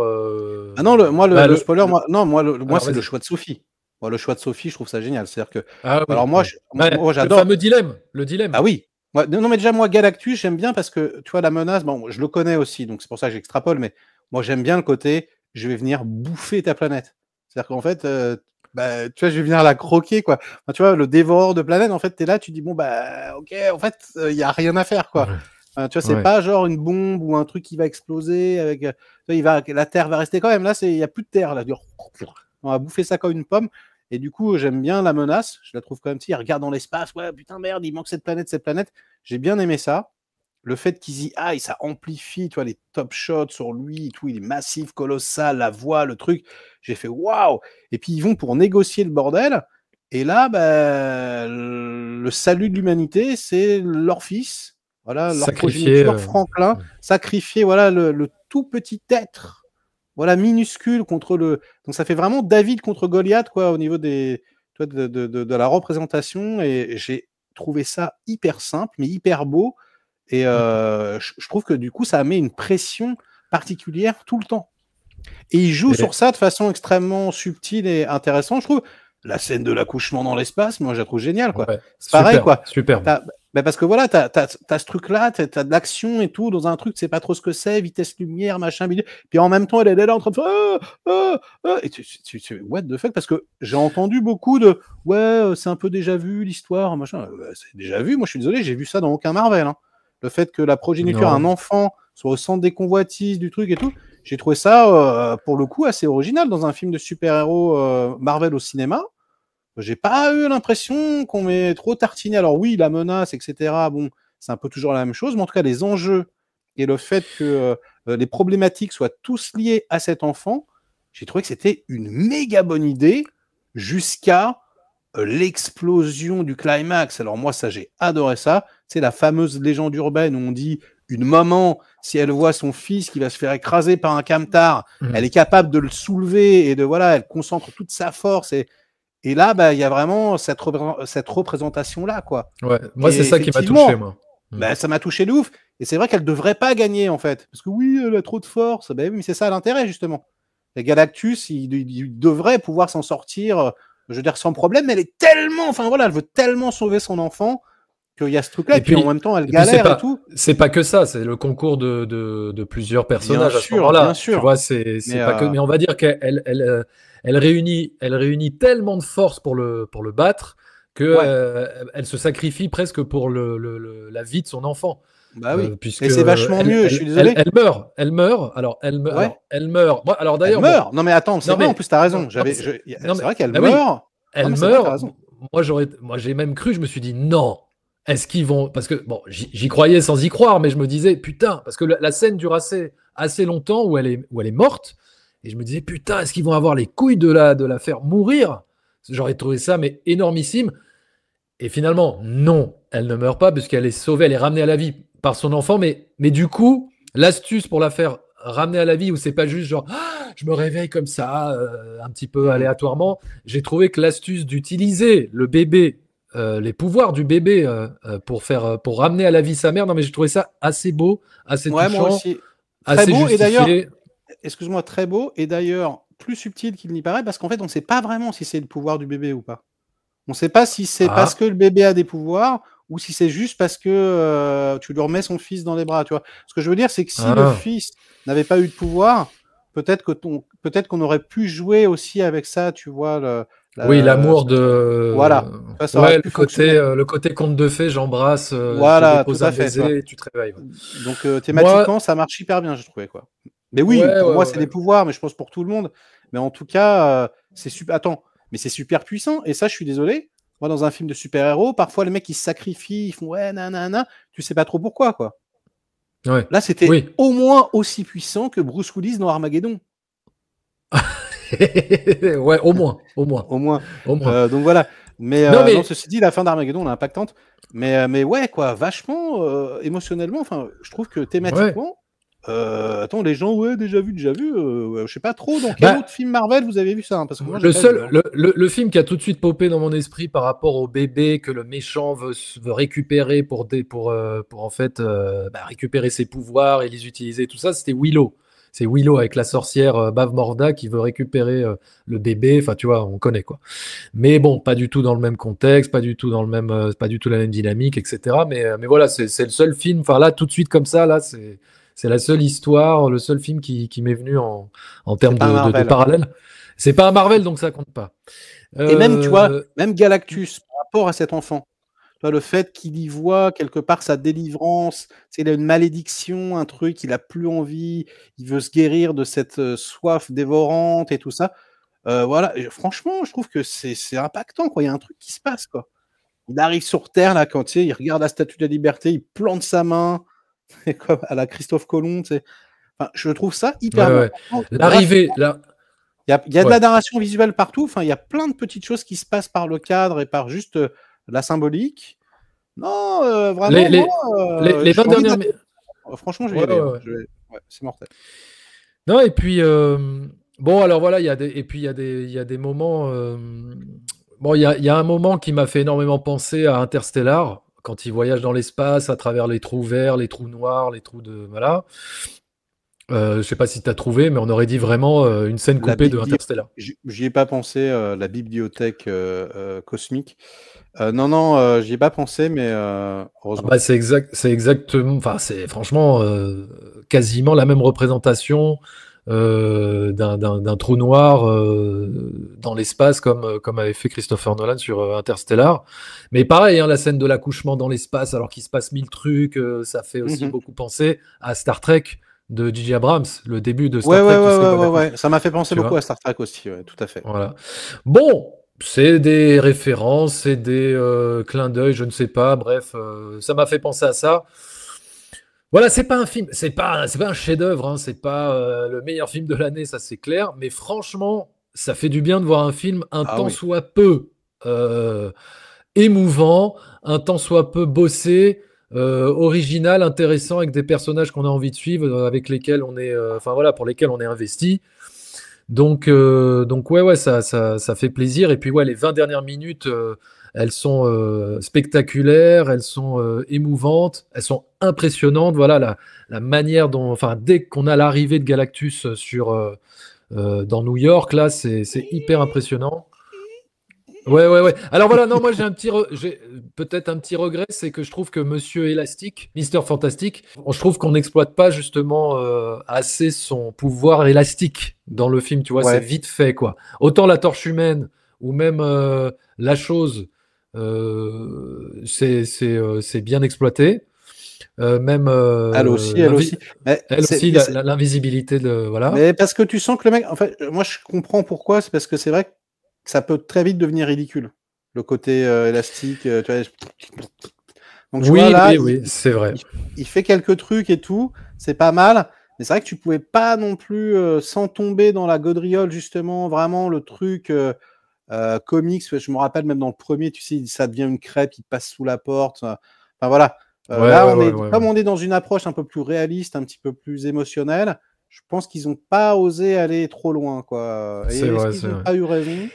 Ah non, Bah, le spoiler, moi, non, moi alors c'est le vas-y. choix de Sophie. Moi, le choix de Sophie, je trouve ça génial. C'est-à-dire que, Ah alors oui, oui. Bah, moi, le j'adore. fameux dilemme, le dilemme. Ah oui. Non, non, mais déjà, moi, Galactus, j'aime bien parce que, tu vois, la menace, bon, je le connais aussi, donc c'est pour ça que j'extrapole, mais moi, j'aime bien le côté, je vais venir bouffer ta planète. C'est-à-dire qu'en fait, bah, tu vois, je vais venir la croquer, quoi. Enfin, tu vois, le dévoreur de planète, en fait, t'es là, tu dis, bon, bah, ok, en fait, il y a rien à faire, quoi. Ouais. Tu vois, c'est Ouais. pas genre une bombe ou un truc qui va exploser avec, tu vois, la Terre va rester quand même. Là, il y a plus de Terre, là. On va bouffer ça comme une pomme. Et du coup, j'aime bien la menace. Je la trouve quand même, si, il regarde dans l'espace. Ouais, putain, merde, il manque cette planète, cette planète. J'ai bien aimé ça. le fait qu'ils y aillent, ça amplifie, tu vois, les top shots sur lui et tout, il est massif, colossal, la voix, le truc. J'ai fait waouh! Et puis ils vont pour négocier le bordel. Et là, bah, le salut de l'humanité, c'est leur fils, voilà, leur Sacrifié. progéniture, Franklin, sacrifier, voilà, le tout petit être, voilà, minuscule contre le. Donc ça fait vraiment David contre Goliath, quoi, au niveau des, tu vois, de la représentation. Et j'ai trouvé ça hyper simple, mais hyper beau. Et je trouve que du coup, ça met une pression particulière tout le temps. Et il joue sur ça de façon extrêmement subtile et intéressante, je trouve. La scène de l'accouchement dans l'espace, moi, je la trouve géniale, quoi. Ouais, C'est pareil, quoi. Superbe. Bah parce que voilà, t'as ce truc-là, t'as de l'action et tout, dans un truc, tu sais pas trop ce que c'est, vitesse lumière, machin, bidule. Puis en même temps, elle est là en train de faire et tu what the fuck, parce que j'ai entendu beaucoup de ouais, c'est un peu déjà vu l'histoire, machin. C'est déjà vu, moi je suis désolé, j'ai vu ça dans aucun Marvel. Hein. Le fait que la progéniture, un enfant, soit au centre des convoitises, du truc et tout, j'ai trouvé ça, pour le coup, assez original dans un film de super-héros Marvel au cinéma. J'ai pas eu l'impression qu'on m'ait trop tartiné. Alors oui, la menace, etc. Bon, c'est un peu toujours la même chose, mais en tout cas, les enjeux et le fait que les problématiques soient tous liées à cet enfant, j'ai trouvé que c'était une méga bonne idée jusqu'à l'explosion du climax. Alors moi, ça, j'ai adoré ça. C'est la fameuse légende urbaine où on dit une maman, si elle voit son fils qui va se faire écraser par un camtar, elle est capable de le soulever et de voilà, elle concentre toute sa force et là, bah, il y a vraiment cette représentation-là, quoi. Ouais, moi, Et c'est ça qui m'a touché, moi. bah, ça m'a touché de ouf. Et c'est vrai qu'elle devrait pas gagner, en fait. Parce que oui, elle a trop de force. Bah oui, mais c'est ça l'intérêt, justement. Et Galactus, il devrait pouvoir s'en sortir, je veux dire, sans problème, mais elle est tellement, enfin voilà, elle veut tellement sauver son enfant qu'il y a ce truc-là. Et puis en même temps, elle galère et tout. C'est pas que ça, c'est le concours de plusieurs personnages à ce Bien moment-là. sûr. Tu vois, c'est pas que. Mais on va dire qu'elle elle réunit tellement de force pour le battre que elle se sacrifie presque pour la vie de son enfant. Bah oui. Puisque Et c'est vachement mieux. Je suis désolé. Elle meurt. Alors elle meurt. Moi, alors d'ailleurs. Elle meurt. Non mais attends, c'est vrai. En plus, t'as raison. C'est vrai qu'elle meurt. Elle meurt. Moi, j'ai même cru. Je me suis dit non. Est-ce qu'ils vont. Parce que, bon, j'y croyais sans y croire, mais je me disais, putain, parce que la scène dure assez longtemps où elle est morte. Et je me disais, putain, est-ce qu'ils vont avoir les couilles de la faire mourir? J'aurais trouvé ça, mais énormissime. Et finalement, non, elle ne meurt pas, puisqu'elle est sauvée, elle est ramenée à la vie par son enfant. Mais du coup, l'astuce pour la faire ramener à la vie, où c'est pas juste genre, je me réveille comme ça, un petit peu aléatoirement, j'ai trouvé que l'astuce d'utiliser le bébé, les pouvoirs du bébé pour ramener à la vie sa mère, non mais j'ai trouvé ça assez beau, assez touchant, moi aussi. Très beau, justifié. Et d'ailleurs, excuse-moi, très beau, et d'ailleurs plus subtil qu'il n'y paraît, parce qu'en fait on ne sait pas vraiment si c'est le pouvoir du bébé ou pas. On ne sait pas si c'est parce que le bébé a des pouvoirs ou si c'est juste parce que tu lui remets son fils dans les bras, tu vois. Ce que je veux dire, c'est que si le fils n'avait pas eu de pouvoir, peut-être qu'on aurait pu jouer aussi avec ça, tu vois. Oui, l'amour de. Voilà. Ça ouais, le côté conte de fées, j'embrasse, voilà, je dépose un baiser et tu te réveilles. Ouais. Donc thématiquement, ça marche hyper bien, j'ai trouvé, quoi. Mais oui, pour moi, c'est des pouvoirs, mais je pense pour tout le monde. Mais en tout cas, c'est super. Attends. Mais c'est super puissant. Et ça, je suis désolé. Moi, dans un film de super-héros, parfois les mecs ils se sacrifient, ils font ouais, nanana, tu sais pas trop pourquoi, quoi. Ouais. Là, c'était au moins aussi puissant que Bruce Willis dans Armageddon. Ouais, au moins. Donc voilà. Mais ceci dit, la fin d'Armageddon, elle est impactante. Mais ouais, quoi, vachement émotionnellement. Enfin, je trouve que thématiquement. Attends, les gens, déjà vu. Je sais pas trop dans quel autre film Marvel vous avez vu ça, hein, parce que moi, le film qui a tout de suite popé dans mon esprit par rapport au bébé que le méchant veut récupérer pour en fait récupérer ses pouvoirs et les utiliser, tout ça, c'était Willow. C'est Willow avec la sorcière Bavmorda qui veut récupérer le bébé. Enfin, tu vois, on connaît quoi. Mais bon, pas du tout dans le même contexte, pas du tout dans le même, pas du tout la même dynamique, etc. Mais voilà, c'est le seul film. Enfin là, tout de suite comme ça, là, c'est la seule histoire, le seul film qui m'est venu en termes de parallèle. C'est pas un Marvel, donc ça compte pas. Et même, tu vois, même Galactus, par rapport à cet enfant, tu vois, le fait qu'il y voit quelque part sa délivrance, il a une malédiction, un truc, il a plus envie, il veut se guérir de cette soif dévorante et tout ça. Voilà, et franchement, je trouve que c'est impactant, quoi. Il y a un truc qui se passe, quoi. Il arrive sur Terre, là, quand il regarde la Statue de la Liberté, il plante sa main. C'est comme à la Christophe Colomb, tu sais. Enfin, je trouve ça hyper Ouais, bien. ouais. L'arrivée, là. Il y a de Ouais. la narration visuelle partout. Enfin, il y a plein de petites choses qui se passent par le cadre et par juste la symbolique. Non, vraiment, Les, les, les j'ai 20 envie dernières d'aller. Franchement, je vais y Ouais, aller. ouais, Hein. ouais. Ouais, c'est mortel. Non, et puis, bon, alors voilà, et puis il y a des moments. Bon, il y a un moment qui m'a fait énormément penser à Interstellar, quand il voyage dans l'espace à travers les trous verts, les trous noirs, les trous de. Voilà. Je sais pas si tu as trouvé, mais on aurait dit vraiment une scène La coupée de bibli... Interstellar. J'y ai pas pensé, la bibliothèque cosmique. Non, non, j'y ai pas pensé, mais Ah heureusement. bah, c'est exactement, enfin, c'est franchement quasiment la même représentation d'un trou noir dans l'espace comme avait fait Christopher Nolan sur Interstellar. Mais pareil, hein, la scène de l'accouchement dans l'espace alors qu'il se passe mille trucs, ça fait aussi Mhm. beaucoup penser à Star Trek de J.J. Abrams, le début de Ouais, Star ouais, Trek, tu ouais, sais, ouais, quand il ouais, accouche, ouais. Ça m'a fait penser tu beaucoup vois. à Star Trek aussi, ouais, tout à fait. Voilà. Bon, c'est des références, c'est des clins d'œil, je ne sais pas. Bref, ça m'a fait penser à ça. Voilà, c'est pas un film, c'est pas un chef-d'œuvre, hein, c'est pas le meilleur film de l'année, ça c'est clair. Mais franchement, ça fait du bien de voir un film un Ah tant oui. soit peu euh, émouvant, un tant soit peu bossé, original, intéressant, avec des personnages qu'on a envie de suivre, avec lesquels on est, enfin voilà, pour lesquels on est investi. Donc ouais, ouais, ça fait plaisir. Et puis ouais, les 20 dernières minutes, elles sont spectaculaires, elles sont émouvantes, elles sont impressionnantes. Voilà la manière dont, enfin, dès qu'on a l'arrivée de Galactus dans New York, là, c'est hyper impressionnant. Ouais, ouais, ouais. Alors voilà, non, moi j'ai peut-être un petit regret, c'est que je trouve que Monsieur Élastique, Mister Fantastique, je trouve qu'on n'exploite pas justement assez son pouvoir élastique dans le film, tu vois, c'est Ouais. vite fait, quoi. Autant la torche humaine ou même la chose, c'est bien exploité. Même Elle aussi, elle aussi. Mais elle aussi, l'invisibilité de, voilà. mais parce que tu sens que le mec, en fait, moi je comprends pourquoi, c'est parce que c'est vrai que ça peut très vite devenir ridicule. Le côté élastique, tu vois. Donc tu vois Oui, là, oui, oui, c'est vrai. il fait quelques trucs et tout, c'est pas mal. Mais c'est vrai que tu pouvais pas non plus, sans tomber dans la gaudriole, justement, vraiment le truc comics. Je me rappelle même dans le premier, tu sais, ça devient une crêpe, il passe sous la porte. Enfin voilà. Ouais, Là, ouais, ouais, ouais, comme ouais. on est dans une approche un peu plus réaliste, un petit peu plus émotionnelle, je pense qu'ils n'ont pas osé aller trop loin, quoi. C'est Et est-ce vrai, qu'ils c'est n'ont vrai. pas eu raison?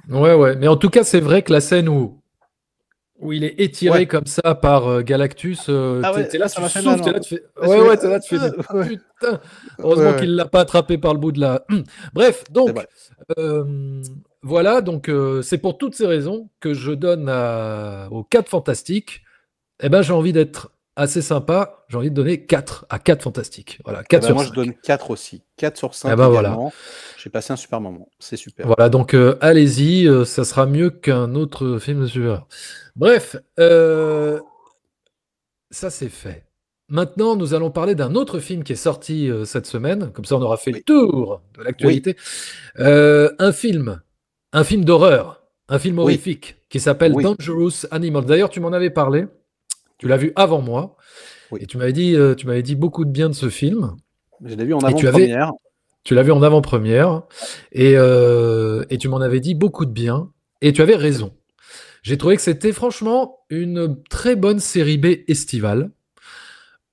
Ouais, ouais. Mais en tout cas, c'est vrai que la scène où il est étiré Ouais. comme ça par Galactus, Ah ouais, t'es là, ça tu m'a fait mal. souffles, t'es là, Hein. tu fais. Là, je Ouais, fais, ouais, t'es là, tu fais, mais ouais, putain! ouais, Heureusement ouais. qu'il l'a pas attrapé par le bout de la. Bref, C'est vrai. donc, euh, voilà, donc c'est pour toutes ces raisons que je donne aux 4 fantastiques. Eh ben, j'ai envie d'être assez sympa, j'ai envie de donner 4 à 4 fantastiques. Voilà, Eh 4 ben, sur moi, je 5. donne 4 aussi. 4 sur Eh 5 ben voilà. également. J'ai passé un super moment. C'est super. Voilà, donc allez-y, ça sera mieux qu'un autre film de super. Bref, ça c'est fait. Maintenant, nous allons parler d'un autre film qui est sorti cette semaine. Comme ça, on aura fait le Oui. tour de Oui. l'actualité. Un film d'horreur, un film Oui. horrifique qui s'appelle Oui. Dangerous Animals. D'ailleurs, tu m'en avais parlé. Tu l'as Oui. vu avant moi Oui. et tu m'avais dit beaucoup de bien de ce film. Je l'ai vu en Et avant-première. tu l'as vu en avant-première et tu m'en avais dit beaucoup de bien et tu avais raison. J'ai trouvé que c'était franchement une très bonne série B estivale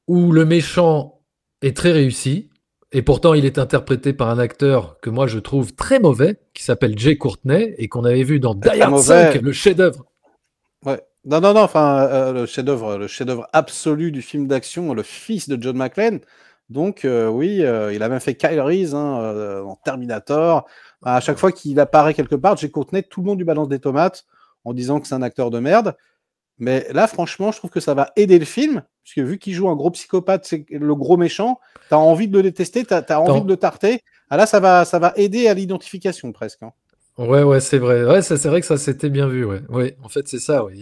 où le méchant est très réussi et pourtant il est interprété par un acteur que moi je trouve très mauvais qui s'appelle Jay Courtney et qu'on avait vu dans Die Très Hard 5, mauvais. le chef-d'œuvre. Ouais. Non, non, non, enfin, le chef-d'œuvre absolu du film d'action, le fils de John McClane. Donc, oui, il a même fait Kyle Reese hein, dans Terminator. À chaque fois qu'il apparaît quelque part, Jay Courtney, tout le monde lui balance des tomates en disant que c'est un acteur de merde. Mais là, franchement, je trouve que ça va aider le film, puisque vu qu'il joue un gros psychopathe, c'est le gros méchant, t'as envie de le détester, t'as envie de Attends. le tarter. Ah là, ça va aider à l'identification presque. Hein. Ouais, ouais, c'est vrai. Ouais, c'est vrai que ça s'était bien vu. Ouais, ouais. En fait, c'est ça. Ouais.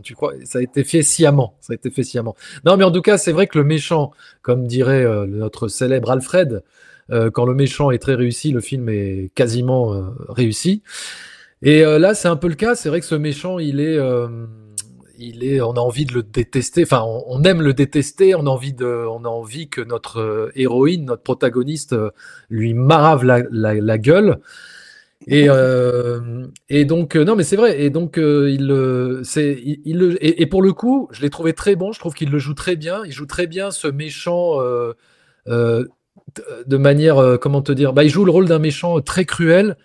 Tu crois, ça a été fait sciemment. Ça a été fait sciemment. Non, mais en tout cas, c'est vrai que le méchant, comme dirait notre célèbre Alfred, quand le méchant est très réussi, le film est quasiment réussi. Et là, c'est un peu le cas. C'est vrai que ce méchant, on a envie de le détester. Enfin, on aime le détester. On a envie que notre héroïne, notre protagoniste, lui marave la gueule. Et donc non, mais c'est vrai. Et donc et pour le coup, je l'ai trouvé très bon. Je trouve qu'il le joue très bien. Il joue très bien ce méchant. Euh, de manière, comment te dire, bah, il joue le rôle d'un méchant très cruel,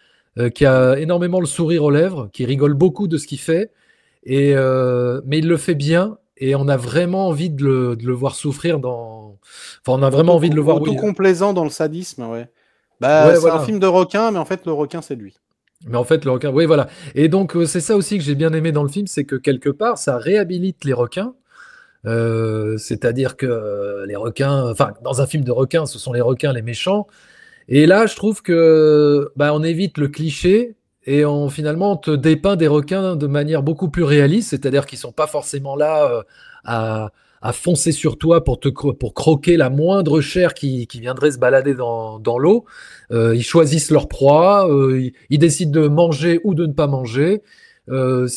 qui a énormément le sourire aux lèvres, qui rigole beaucoup de ce qu'il fait, mais il le fait bien, et on a vraiment envie de le voir souffrir Enfin, on a vraiment envie de le voir, oui. Autocomplaisant dans le sadisme, ouais. Bah, Ouais, c'est un voilà. film de requin, mais en fait, le requin, c'est lui. Mais en fait, le requin, oui, voilà. Et donc, c'est ça aussi que j'ai bien aimé dans le film, c'est que quelque part, ça réhabilite les requins. C'est-à-dire que les requins, enfin, dans un film de requins, ce sont les requins les méchants. Et là, je trouve que bah, on évite le cliché et finalement on te dépeint des requins de manière beaucoup plus réaliste, c'est-à-dire qu'ils sont pas forcément là à, à foncer sur toi pour croquer la moindre chair qui viendrait se balader dans l'eau. Ils choisissent leur proie, ils décident de manger ou de ne pas manger. Voilà,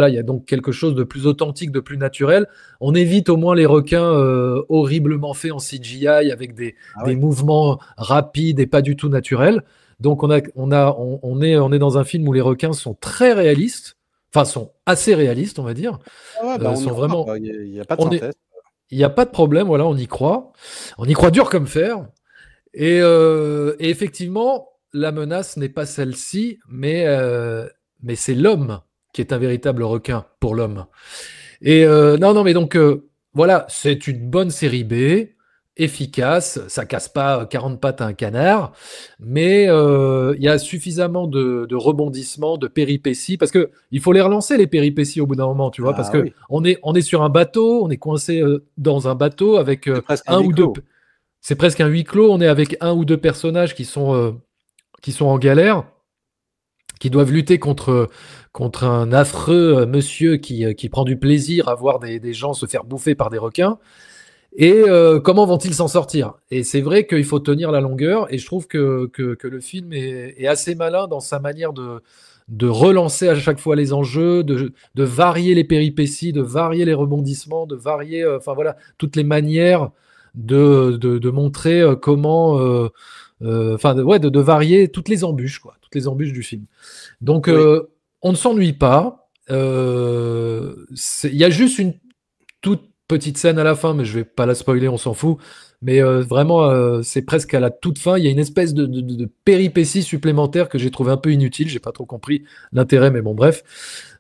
il y a donc quelque chose de plus authentique, de plus naturel. On évite au moins les requins horriblement faits en CGI avec Ah des ouais. mouvements rapides et pas du tout naturels. Donc on est dans un film où les requins sont très réalistes, enfin sont assez réalistes, on va dire. Ah ouais, bah, on y Sont croit, vraiment, quoi. Il y a pas de on est, synthèse. il n'y a pas de problème, voilà, on y croit dur comme fer. Et effectivement, la menace n'est pas celle-ci, mais c'est l'homme qui est un véritable requin pour l'homme. Non, non, mais donc, voilà, c'est une bonne série B, efficace, ça casse pas 40 pattes à un canard, mais il y a suffisamment de rebondissements, de péripéties, parce que il faut les relancer, les péripéties, au bout d'un moment, tu vois, parce Ah que oui, on est sur un bateau, on est coincé dans un bateau avec c'est presque un un huis ou deux. clos. C'est presque un huis clos, on est avec un ou deux personnages qui sont en galère, qui doivent lutter contre un affreux monsieur qui prend du plaisir à voir des gens se faire bouffer par des requins. Et comment vont-ils s'en sortir? Et c'est vrai qu'il faut tenir la longueur, et je trouve que le film est assez malin dans sa manière de relancer à chaque fois les enjeux, de varier les péripéties, de varier les rebondissements, de varier, enfin voilà, toutes les manières de montrer comment, enfin, ouais, de varier toutes les embûches, quoi, toutes les embûches du film. Donc, Oui. on ne s'ennuie pas. Il y a juste une toute petite scène à la fin, mais je vais pas la spoiler, on s'en fout. Mais vraiment, c'est presque à la toute fin. Il y a une espèce de péripétie supplémentaire que j'ai trouvé un peu inutile. J'ai pas trop compris l'intérêt, mais bon, bref.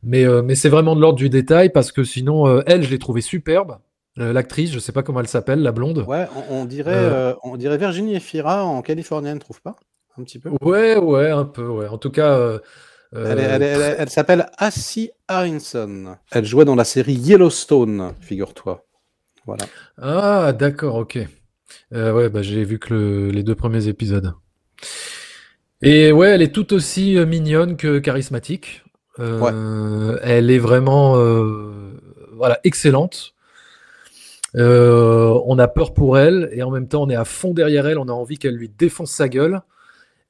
Mais c'est vraiment de l'ordre du détail, parce que sinon, elle, je l'ai trouvée superbe. L'actrice, je sais pas comment elle s'appelle, la blonde. Ouais, Euh, on dirait Virginie Efira en californienne, trouve pas? Un petit peu. ouais, ouais, un peu, ouais. En tout cas, très. Elle s'appelle Assi Harrison. Elle jouait dans la série Yellowstone, figure-toi. Voilà. Ah, d'accord, ok. Ouais, bah, j'ai vu que les deux premiers épisodes. Et ouais, elle est tout aussi mignonne que charismatique. Ouais. Elle est vraiment, voilà, excellente. On a peur pour elle, et en même temps, on est à fond derrière elle. On a envie qu'elle lui défonce sa gueule.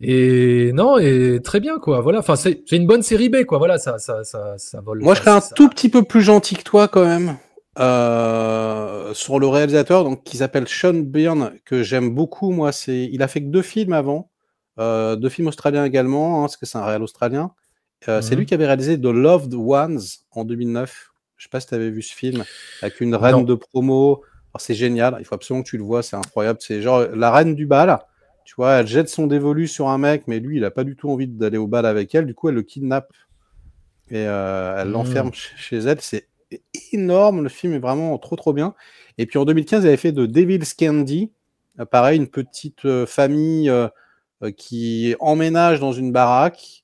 Et non, et très bien, quoi. Voilà. Enfin, c'est une bonne série B, quoi. Voilà, ça vole. Moi, je Enfin, serais un tout petit peu plus gentil que toi, quand même, sur le réalisateur, donc, qui s'appelle Sean Byrne, que j'aime beaucoup. Moi, il a fait que 2 films avant, 2 films australiens également, hein, parce que c'est un réal australien. C'est lui Mhm. qui avait réalisé The Loved Ones en 2009. Je sais pas si tu avais vu ce film, avec une reine Non. de promo. Alors, c'est génial, il faut absolument que tu le vois, c'est incroyable. C'est genre la reine du bal. Tu vois, elle jette son dévolu sur un mec, mais lui, il a pas du tout envie d'aller au bal avec elle. Du coup, elle le kidnappe et elle l'enferme Mhm. chez elle. C'est énorme, le film est vraiment trop trop bien. Et puis en 2015, il avait fait de Devil's Candy, pareil, une petite famille qui emménage dans une baraque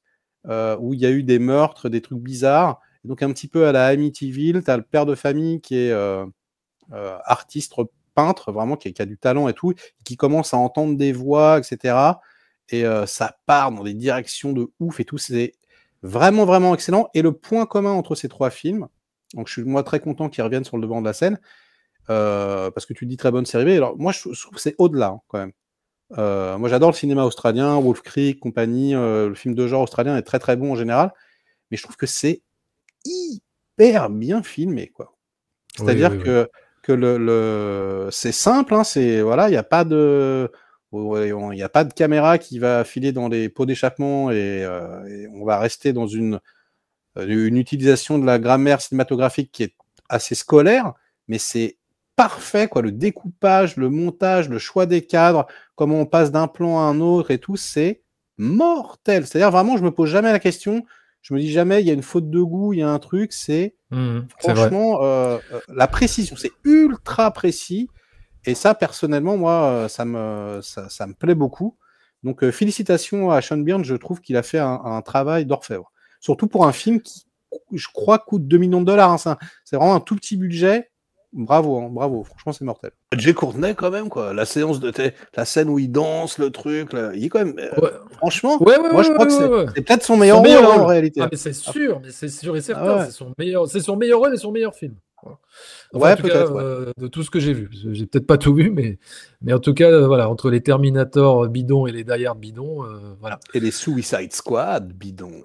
où il y a eu des meurtres, des trucs bizarres. Et donc un petit peu à la Amityville, tu as le père de famille qui est artiste peintre, vraiment, qui a du talent et tout, qui commence à entendre des voix, etc. Et ça part dans des directions de ouf et tout. C'est vraiment, vraiment excellent. Et le point commun entre ces 3 films, donc je suis moi très content qu'ils reviennent sur le devant de la scène, parce que tu dis très bonne série B. Alors moi, je trouve que c'est au-delà, hein, quand même. Moi, j'adore le cinéma australien, Wolf Creek, compagnie. Le film de genre australien est très, très bon en général. Mais je trouve que c'est hyper bien filmé, quoi. C'est-à-dire Oui. que c'est simple, hein, voilà, il n'y a pas de caméra qui va filer dans les pots d'échappement et on va rester dans une utilisation de la grammaire cinématographique qui est assez scolaire, mais c'est parfait, quoi. Le découpage, le montage, le choix des cadres, comment on passe d'un plan à un autre et tout, c'est mortel. C'est-à-dire vraiment, je me pose jamais la question, je me dis jamais il y a une faute de goût, il y a un truc, c'est franchement la précision, c'est ultra précis. Et ça, personnellement, moi, ça me plaît beaucoup. Donc, félicitations à Sean Byrne, je trouve qu'il a fait un travail d'orfèvre. Surtout pour un film qui, je crois, coûte 2 millions de dollars. Hein. C'est vraiment un tout petit budget. Bravo, hein, bravo. Franchement, c'est mortel. Jay Courtney, quand même, quoi. La scène où il danse, le truc, là, il est quand même. Franchement, moi, je crois que c'est peut-être son meilleur rôle, en réalité. Ah, mais c'est sûr et certain. C'est son meilleur rôle et son meilleur film. Enfin, ouais, en tout cas, de tout ce que j'ai vu. J'ai peut-être pas tout vu, mais en tout cas, voilà, entre les Terminator bidons et les Die Hard bidons, voilà. Et les Suicide Squad bidons.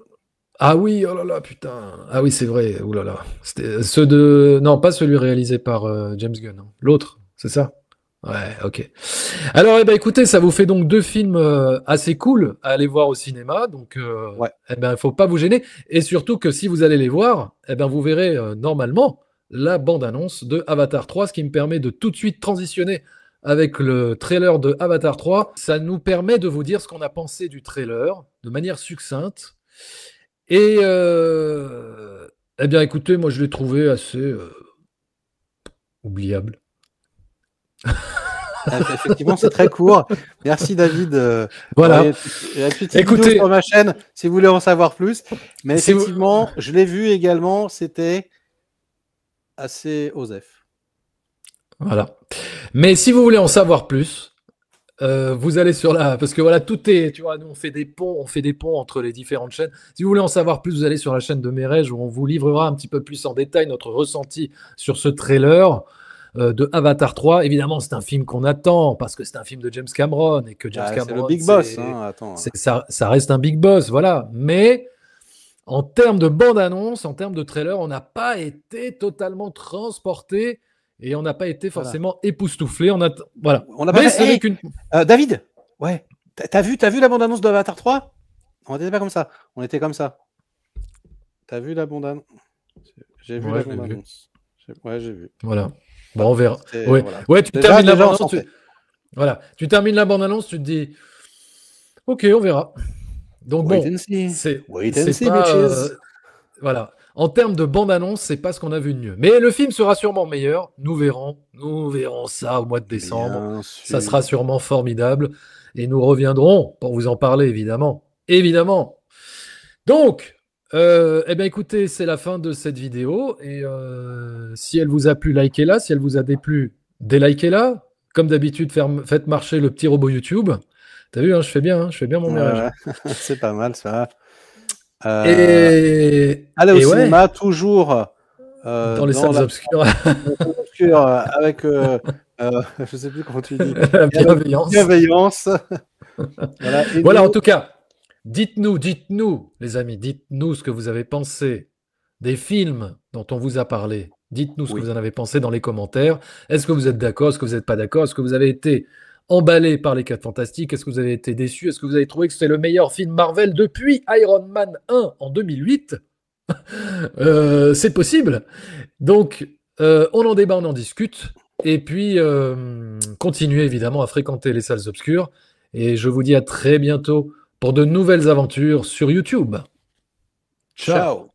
Ah oui, oh là là, putain. Ah oui, c'est vrai. Ouh là là. C'était ceux de... Non, pas celui réalisé par James Gunn. Hein. L'autre, c'est ça? Ouais, ok. Alors, eh ben, écoutez, ça vous fait donc 2 films assez cool à aller voir au cinéma. Donc, eh ben, faut pas vous gêner. Et surtout que si vous allez les voir, eh ben, vous verrez normalement la bande-annonce de Avatar 3, ce qui me permet de tout de suite transitionner avec le trailer de Avatar 3. Ça nous permet de vous dire ce qu'on a pensé du trailer de manière succincte. Et eh bien, écoutez, moi, je l'ai trouvé assez oubliable. Effectivement, c'est très court. Merci, David. Voilà. Il y a une petite vidéo sur ma chaîne si vous voulez en savoir plus. Mais effectivement, je l'ai vu également. C'était assez osef. Voilà. Mais si vous voulez en savoir plus, vous allez sur la... Parce que voilà, tout est... Tu vois, nous, on fait des ponts entre les différentes chaînes. Si vous voulez en savoir plus, vous allez sur la chaîne de Merege où on vous livrera un petit peu plus en détail notre ressenti sur ce trailer de Avatar 3. Évidemment, c'est un film qu'on attend parce que c'est un film de James Cameron et que James Cameron... C'est le big boss. Hein, attends. Ça reste un big boss, voilà. Mais en termes de bande-annonce, en termes de trailer, on n'a pas été totalement transporté et on n'a pas été forcément époustouflé. Voilà. On a pas qu'une... David, ouais, t'as vu la bande-annonce d'Avatar 3 ? On n'était pas comme ça. On était comme ça. T'as vu la bande-annonce ? J'ai vu la bande-annonce. Ouais, j'ai vu. Voilà. Bon, on verra. Ouais, tu termines la bande-annonce. Voilà. Tu termines la bande-annonce, tu te dis, ok, on verra. Donc bon, c'est pas... voilà. En termes de bande-annonce, c'est pas ce qu'on a vu de mieux. Mais le film sera sûrement meilleur. Nous verrons ça au mois de décembre. Ça sera sûrement formidable. Et nous reviendrons pour vous en parler, évidemment. Évidemment. Donc, eh bien, écoutez, c'est la fin de cette vidéo. Et si elle vous a plu, likez-la. Si elle vous a déplu, délikez-la. Comme d'habitude, faites marcher le petit robot YouTube. T'as vu, hein, je fais bien mon ménage. C'est pas mal, ça. Allez au cinéma, toujours dans les salles obscures. Avec, je sais plus comment tu dis. La bienveillance. Voilà, en tout cas, dites-nous, les amis, dites-nous ce que vous avez pensé des films dont on vous a parlé. Dites-nous ce que vous en avez pensé dans les commentaires. Est-ce que vous êtes d'accord? Est-ce que vous n'êtes pas d'accord? Est-ce que vous avez été emballé par les 4 Fantastiques? Est-ce que vous avez été déçu? Est-ce que vous avez trouvé que c'était le meilleur film Marvel depuis Iron Man 1 en 2008? C'est possible. Donc, on en débat, on en discute. Et puis, continuez évidemment à fréquenter les salles obscures. Et je vous dis à très bientôt pour de nouvelles aventures sur YouTube. Ciao.